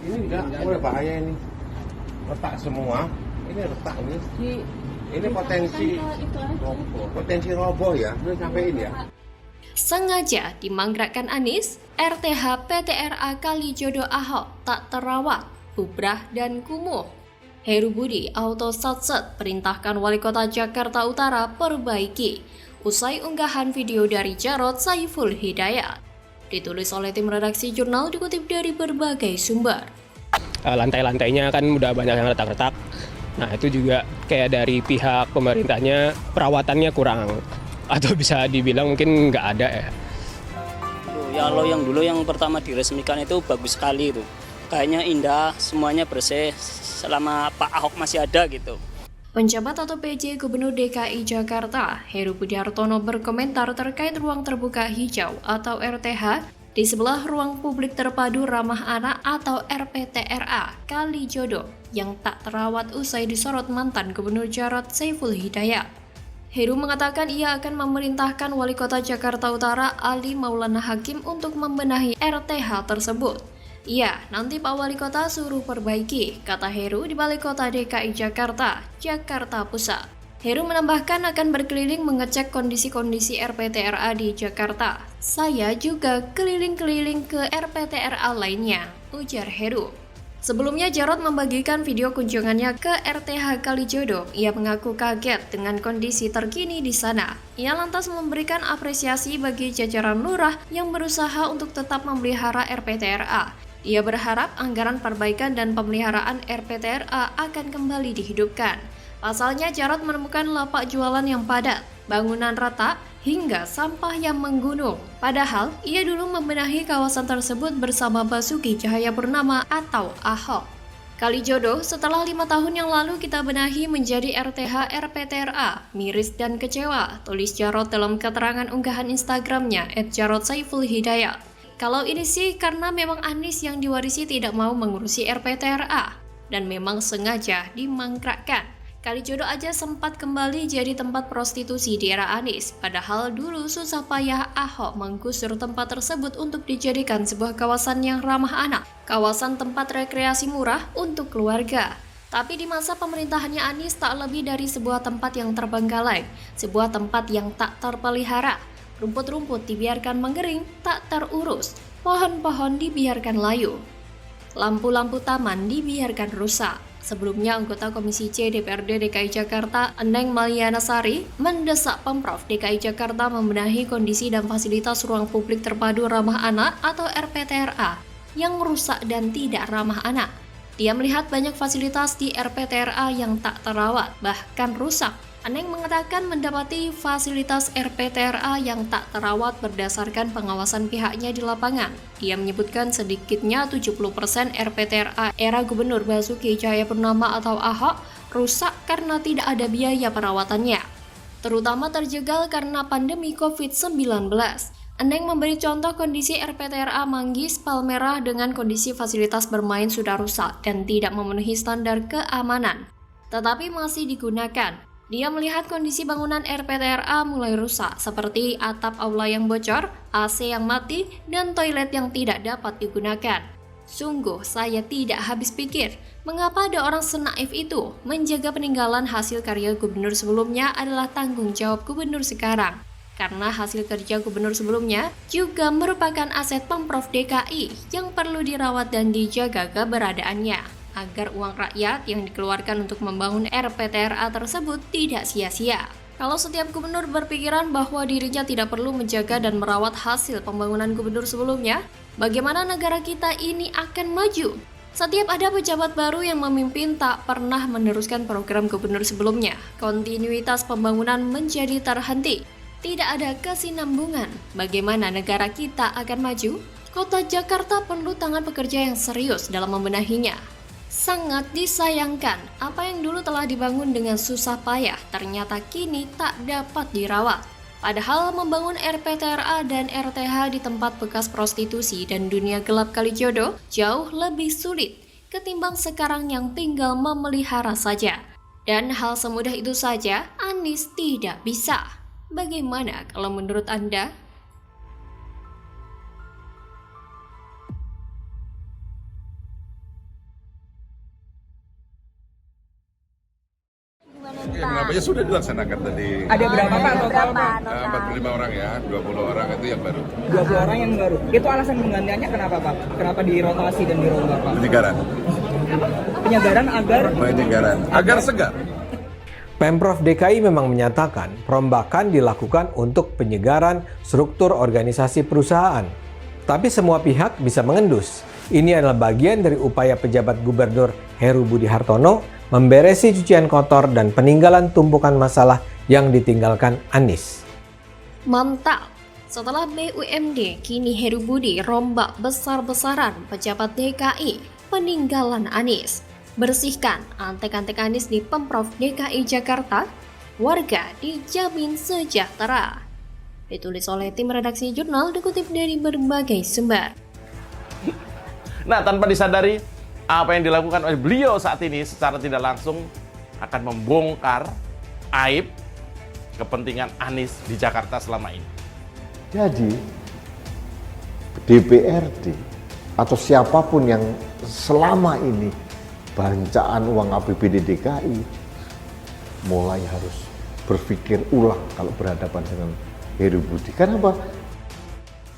Ini enggak, mulai bahaya ini. Retak semua. Ini retak ini. Ini potensi roboh ya. Belum sampai ini ya. Sengaja dimangkrakkan Anies, RTH PTRA Kalijodo Ahok tak terawat, bubrah dan kumuh. Heru Budi auto satset perintahkan Wali Kota Jakarta Utara perbaiki usai unggahan video dari Jarod Saiful Hidayat. Ditulis oleh tim redaksi jurnal dikutip dari berbagai sumber. Lantai-lantainya kan udah banyak yang retak-retak. Nah itu juga kayak dari pihak pemerintahnya perawatannya kurang. Atau bisa dibilang mungkin nggak ada ya. Ya lo yang dulu yang pertama diresmikan itu bagus sekali itu. Kayaknya indah, semuanya bersih selama Pak Ahok masih ada gitu. Penjabat atau PJ Gubernur DKI Jakarta, Heru Budi Hartono berkomentar terkait ruang terbuka hijau atau RTH di sebelah ruang publik terpadu ramah anak atau RPTRA Kalijodo yang tak terawat usai disorot mantan Gubernur Jarod Saiful Hidayat. Heru mengatakan ia akan memerintahkan Wali Kota Jakarta Utara Ali Maulana Hakim untuk membenahi RTH tersebut. Iya, nanti Pak Wali Kota suruh perbaiki, kata Heru di Balai Kota DKI Jakarta, Jakarta Pusat. Heru menambahkan akan berkeliling mengecek kondisi-kondisi RPTRA di Jakarta. Saya juga keliling-keliling ke RPTRA lainnya, ujar Heru. Sebelumnya Jarod membagikan video kunjungannya ke RTH Kalijodo. Ia mengaku kaget dengan kondisi terkini di sana. Ia lantas memberikan apresiasi bagi jajaran lurah yang berusaha untuk tetap memelihara RPTRA. Ia berharap anggaran perbaikan dan pemeliharaan RPTRA akan kembali dihidupkan. Pasalnya Jarod menemukan lapak jualan yang padat, bangunan retak, hingga sampah yang menggunung. Padahal, ia dulu membenahi kawasan tersebut bersama Basuki Cahayapurnama atau Ahok. Kalijodo, setelah 5 tahun yang lalu kita benahi menjadi RTH RPTRA, miris dan kecewa, tulis Jarod dalam keterangan unggahan Instagramnya @JarodSaifulHidayat. Kalau ini sih karena memang Anies yang diwarisi tidak mau mengurusi RPTRA, dan memang sengaja dimangkrakkan. Kalijodo aja sempat kembali jadi tempat prostitusi di era Anies, padahal dulu susah payah Ahok menggusur tempat tersebut untuk dijadikan sebuah kawasan yang ramah anak, kawasan tempat rekreasi murah untuk keluarga. Tapi di masa pemerintahannya Anies tak lebih dari sebuah tempat yang terbengkalai, sebuah tempat yang tak terpelihara. Rumput-rumput dibiarkan mengering, tak terurus, pohon-pohon dibiarkan layu, lampu-lampu taman dibiarkan rusak. Sebelumnya, anggota Komisi C DPRD DKI Jakarta, Eneng Maliana Sari, mendesak Pemprov DKI Jakarta membenahi kondisi dan fasilitas ruang publik terpadu ramah anak atau RPTRA yang rusak dan tidak ramah anak. Dia melihat banyak fasilitas di RPTRA yang tak terawat, bahkan rusak. Eneng mengatakan mendapati fasilitas RPTRA yang tak terawat berdasarkan pengawasan pihaknya di lapangan. Dia menyebutkan sedikitnya 70% RPTRA era Gubernur Basuki Cahayapurnama atau Ahok rusak karena tidak ada biaya perawatannya, terutama terjegal karena pandemi COVID-19. Eneng memberi contoh kondisi RPTRA Manggis, Palmerah dengan kondisi fasilitas bermain sudah rusak dan tidak memenuhi standar keamanan, tetapi masih digunakan. Dia melihat kondisi bangunan RPTRA mulai rusak, seperti atap aula yang bocor, AC yang mati, dan toilet yang tidak dapat digunakan. Sungguh, saya tidak habis pikir, mengapa ada orang senaif itu menjaga peninggalan hasil karya gubernur sebelumnya adalah tanggung jawab gubernur sekarang. Karena hasil kerja gubernur sebelumnya juga merupakan aset Pemprov DKI yang perlu dirawat dan dijaga keberadaannya, agar uang rakyat yang dikeluarkan untuk membangun RPTRA tersebut tidak sia-sia. Kalau setiap gubernur berpikiran bahwa dirinya tidak perlu menjaga dan merawat hasil pembangunan gubernur sebelumnya, bagaimana negara kita ini akan maju? Setiap ada pejabat baru yang memimpin tak pernah meneruskan program gubernur sebelumnya. Kontinuitas pembangunan menjadi terhenti. Tidak ada kesinambungan. Bagaimana negara kita akan maju? Kota Jakarta perlu tangan pekerja yang serius dalam membenahinya. Sangat disayangkan, apa yang dulu telah dibangun dengan susah payah ternyata kini tak dapat dirawat. Padahal membangun RPTRA dan RTH di tempat bekas prostitusi dan dunia gelap Kalijodo jauh lebih sulit ketimbang sekarang yang tinggal memelihara saja. Dan hal semudah itu saja Anies tidak bisa. Bagaimana kalau menurut Anda? yang namanya sudah dilaksanakan tadi. Ada berapa Pak total Pak? 45 orang ya, 20 orang itu yang baru. 20 orang yang baru. Itu alasan penggantiannya kenapa Pak? Kenapa dirotasi dan dirombak Pak? Penyegaran. Penyegaran agar segar. Pemprov DKI memang menyatakan perombakan dilakukan untuk penyegaran struktur organisasi perusahaan. Tapi semua pihak bisa mengendus. Ini adalah bagian dari upaya pejabat Gubernur Heru Budi Hartono memberesi cucian kotor dan peninggalan tumpukan masalah yang ditinggalkan Anies. Mantap! Setelah BUMD, kini Heru Budi rombak besar-besaran pejabat DKI peninggalan Anies. Bersihkan antek-antek Anies di Pemprov DKI Jakarta, warga dijamin sejahtera. Ditulis oleh tim redaksi jurnal dikutip dari berbagai sumber. Nah, tanpa disadari, apa yang dilakukan oleh beliau saat ini secara tidak langsung akan membongkar aib kepentingan Anies di Jakarta selama ini. Jadi, DPRD atau siapapun yang selama ini bancaan uang APBD DKI mulai harus berpikir ulang kalau berhadapan dengan Heru Budi. Kenapa?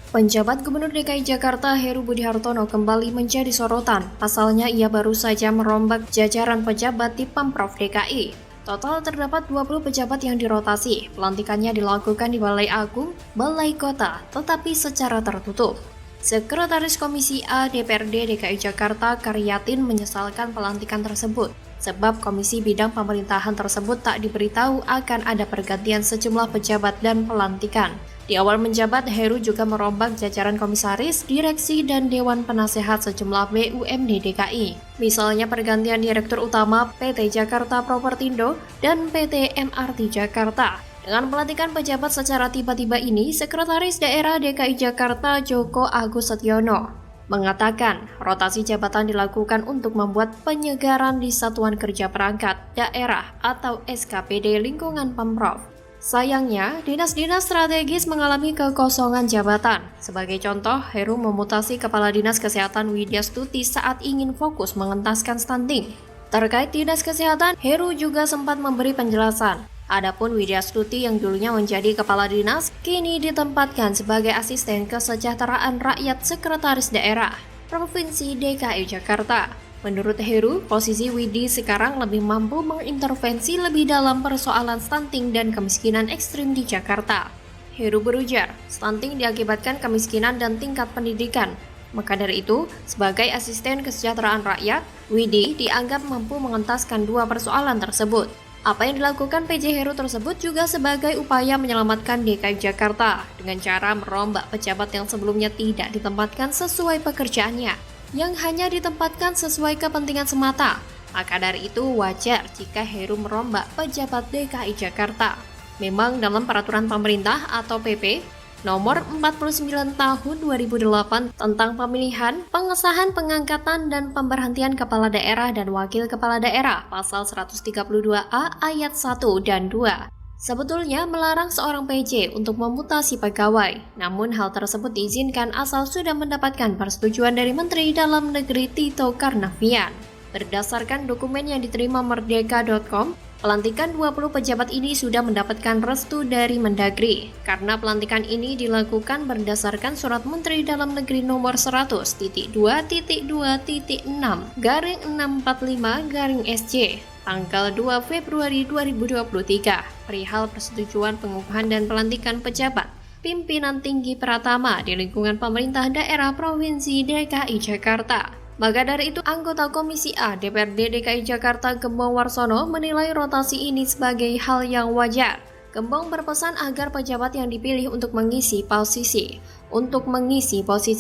Penjabat Gubernur DKI Jakarta Heru Budi Hartono kembali menjadi sorotan. Pasalnya ia baru saja merombak jajaran pejabat di Pemprov DKI. Total terdapat 20 pejabat yang dirotasi. Pelantikannya dilakukan di Balai Agung, Balai Kota, tetapi secara tertutup. Sekretaris Komisi A DPRD DKI Jakarta Karyatin menyesalkan pelantikan tersebut, sebab Komisi Bidang Pemerintahan tersebut tak diberitahu akan ada pergantian sejumlah pejabat dan pelantikan. Di awal menjabat, Heru juga merombak jajaran komisaris, direksi, dan Dewan Penasehat sejumlah BUMD DKI. Misalnya pergantian Direktur Utama PT Jakarta Propertindo dan PT MRT Jakarta. Dengan pelantikan pejabat secara tiba-tiba ini, Sekretaris Daerah DKI Jakarta Joko Agus Setiono mengatakan rotasi jabatan dilakukan untuk membuat penyegaran di Satuan Kerja Perangkat Daerah atau SKPD lingkungan Pemprov. Sayangnya, dinas-dinas strategis mengalami kekosongan jabatan. Sebagai contoh, Heru memutasi Kepala Dinas Kesehatan Widya Stuti saat ingin fokus mengentaskan stunting. Terkait Dinas Kesehatan, Heru juga sempat memberi penjelasan. Adapun Widya Stuti yang dulunya menjadi kepala dinas, kini ditempatkan sebagai asisten kesejahteraan rakyat Sekretaris Daerah Provinsi DKI Jakarta. Menurut Heru, posisi Widi sekarang lebih mampu mengintervensi lebih dalam persoalan stunting dan kemiskinan ekstrim di Jakarta. Heru berujar, stunting diakibatkan kemiskinan dan tingkat pendidikan. Maka dari itu, sebagai asisten kesejahteraan rakyat, Widi dianggap mampu mengentaskan dua persoalan tersebut. Apa yang dilakukan PJ Heru tersebut juga sebagai upaya menyelamatkan DKI Jakarta dengan cara merombak pejabat yang sebelumnya tidak ditempatkan sesuai pekerjaannya, yang hanya ditempatkan sesuai kepentingan semata. Maka dari itu wajar jika Heru merombak pejabat DKI Jakarta. Memang dalam peraturan pemerintah atau PP Nomor 49 Tahun 2008 tentang pemilihan, pengesahan, pengangkatan, dan pemberhentian kepala daerah dan wakil kepala daerah pasal 132A ayat 1 dan 2. Sebetulnya melarang seorang PJ untuk memutasi pegawai, namun hal tersebut diizinkan asal sudah mendapatkan persetujuan dari Menteri Dalam Negeri Tito Karnavian. Berdasarkan dokumen yang diterima merdeka.com, pelantikan 20 pejabat ini sudah mendapatkan restu dari Mendagri, karena pelantikan ini dilakukan berdasarkan Surat Menteri Dalam Negeri Nomor 100.2.2.6/645/SC, tanggal 2 Februari 2023, perihal persetujuan pengukuhan dan pelantikan pejabat pimpinan tinggi Pratama di lingkungan pemerintah daerah Provinsi DKI Jakarta. Maka dari itu, anggota Komisi A DPRD DKI Jakarta Gembong Warsono menilai rotasi ini sebagai hal yang wajar. Gembong berpesan agar pejabat yang dipilih untuk mengisi posisi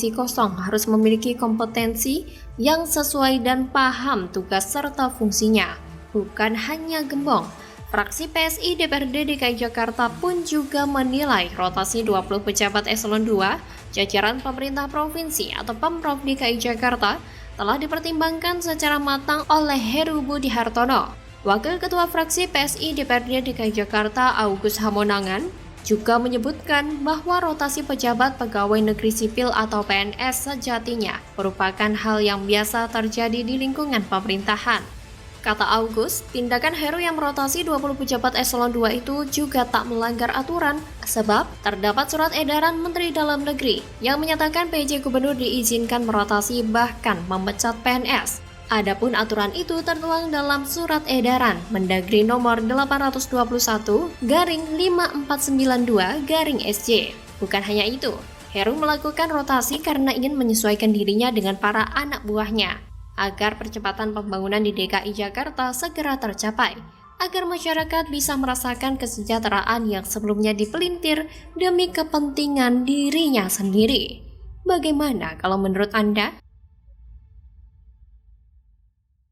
kosong harus memiliki kompetensi yang sesuai dan paham tugas serta fungsinya. Bukan hanya Gembong, fraksi PSI DPRD DKI Jakarta pun juga menilai rotasi 20 pejabat eselon 2 jajaran pemerintah provinsi atau Pemprov DKI Jakarta telah dipertimbangkan secara matang oleh Heru Budi Hartono. Wakil Ketua Fraksi PSI DPRD DKI Jakarta Agus Hamonangan juga menyebutkan bahwa rotasi pejabat pegawai negeri sipil atau PNS sejatinya merupakan hal yang biasa terjadi di lingkungan pemerintahan. Kata Agus, tindakan Heru yang merotasi 20 pejabat eselon 2 itu juga tak melanggar aturan, sebab terdapat surat edaran Menteri Dalam Negeri yang menyatakan PJ Gubernur diizinkan merotasi bahkan memecat PNS. Adapun aturan itu tertuang dalam surat edaran Mendagri nomor 821/5492/SJ. Bukan hanya itu, Heru melakukan rotasi karena ingin menyesuaikan dirinya dengan para anak buahnya, agar percepatan pembangunan di DKI Jakarta segera tercapai, agar masyarakat bisa merasakan kesejahteraan yang sebelumnya dipelintir demi kepentingan dirinya sendiri. Bagaimana kalau menurut Anda?